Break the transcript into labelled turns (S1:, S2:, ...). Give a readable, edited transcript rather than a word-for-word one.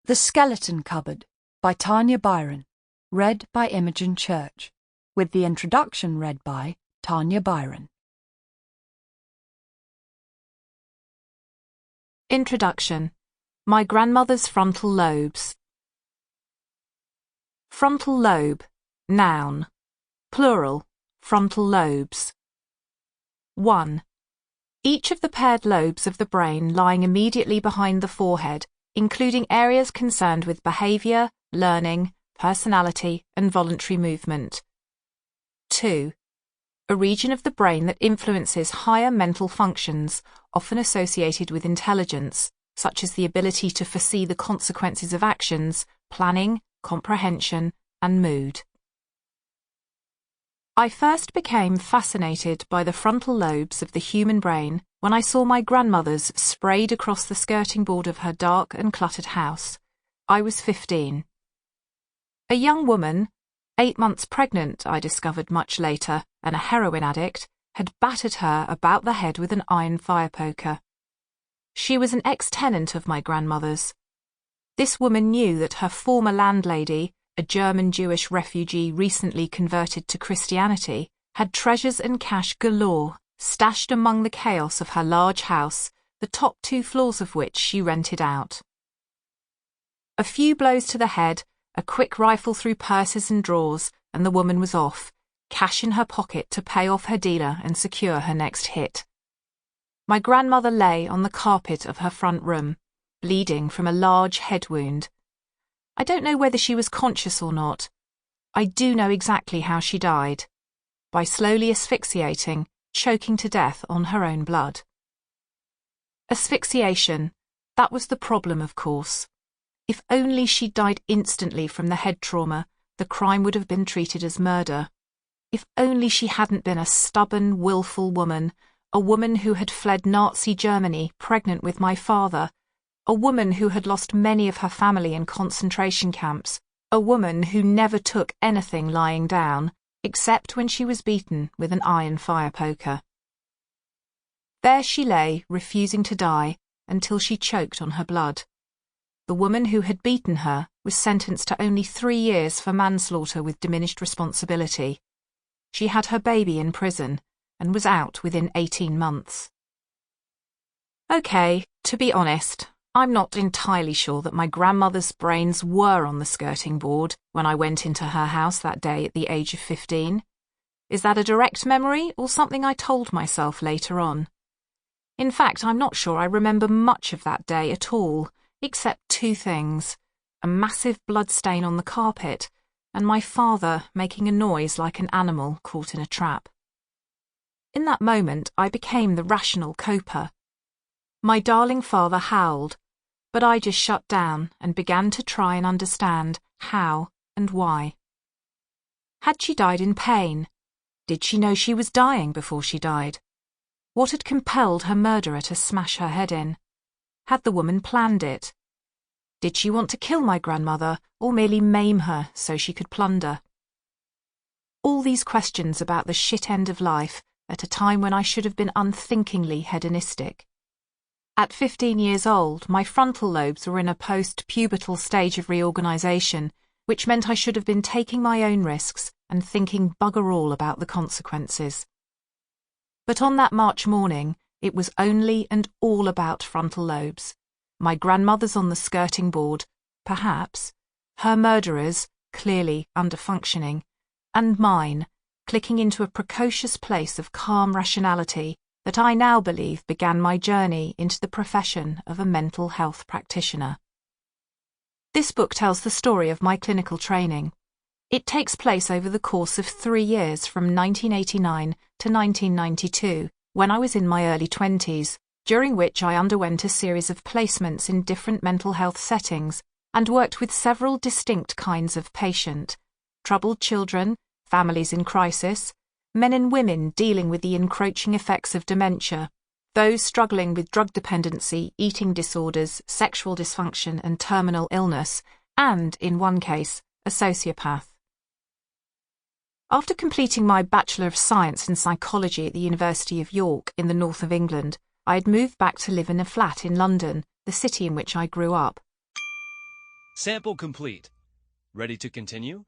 S1: The Skeleton Cupboard by Tanya Byron, read by Imogen Church, with the introduction read by Tanya Byron.
S2: Introduction. My grandmother's frontal lobes. Frontal lobe, noun. Plural, frontal lobes. 1. Each of the paired lobes of the brain lying immediately behind the forehead, including areas concerned with behaviour, learning, personality, and voluntary movement. 2. A region of the brain that influences higher mental functions, often associated with intelligence, such as the ability to foresee the consequences of actions, planning, comprehension, and mood. I first became fascinated by the frontal lobes of the human brain when I saw my grandmother's sprayed across the skirting board of her dark and cluttered house. I was 15. A young woman, 8 months pregnant, I discovered much later, and a heroin addict, had battered her about the head with an iron fire poker. She was an ex-tenant of my grandmother's. This woman knew that her former landlady, a German Jewish refugee recently converted to Christianity, had treasures and cash galore stashed among the chaos of her large house, the top 2 floors of which she rented out. A few blows to the head, a quick rifle through purses and drawers, and the woman was off, cash in her pocket to pay off her dealer and secure her next hit. My grandmother lay on the carpet of her front room, bleeding from a large head wound. I don't know whether she was conscious or not. I do know exactly how she died. By slowly asphyxiating, choking to death on her own blood. Asphyxiation. That was the problem, of course. If only she'd died instantly from the head trauma, the crime would have been treated as murder. If only she hadn't been a stubborn, willful woman, a woman who had fled Nazi Germany pregnant with my father, a woman who had lost many of her family in concentration camps, a woman who never took anything lying down, except when she was beaten with an iron fire poker. There she lay, refusing to die, until she choked on her blood. The woman who had beaten her was sentenced to only 3 years for manslaughter with diminished responsibility. She had her baby in prison, and was out within 18 months. Okay, to be honest, I'm not entirely sure that my grandmother's brains were on the skirting board when I went into her house that day at the age of 15. Is that a direct memory or something I told myself later on? In fact, I'm not sure I remember much of that day at all, except 2 things: a massive blood stain on the carpet, and my father making a noise like an animal caught in a trap. In that moment, I became the rational coper. My darling father howled, but I just shut down and began to try and understand how and why. Had she died in pain? Did she know she was dying before she died? What had compelled her murderer to smash her head in? Had the woman planned it? Did she want to kill my grandmother or merely maim her so she could plunder? All these questions about the shit end of life at a time when I should have been unthinkingly hedonistic. At 15 years old, my frontal lobes were in a post-pubertal stage of reorganisation, which meant I should have been taking my own risks and thinking bugger all about the consequences. But on that March morning, it was only and all about frontal lobes. My grandmother's on the skirting board, perhaps, her murderers, clearly under-functioning, and mine, clicking into a precocious place of calm rationality that I now believe began my journey into the profession of a mental health practitioner. This book tells the story of my clinical training. It takes place over the course of 3 years from 1989 to 1992, when I was in my early 20s, during which I underwent a series of placements in different mental health settings and worked with several distinct kinds of patient: troubled children, families in crisis, men and women dealing with the encroaching effects of dementia, those struggling with drug dependency, eating disorders, sexual dysfunction and terminal illness, and, in one case, a sociopath. After completing my Bachelor of Science in Psychology at the University of York in the north of England, I had moved back to live in a flat in London, the city in which I grew up.
S3: Sample complete. Ready to continue?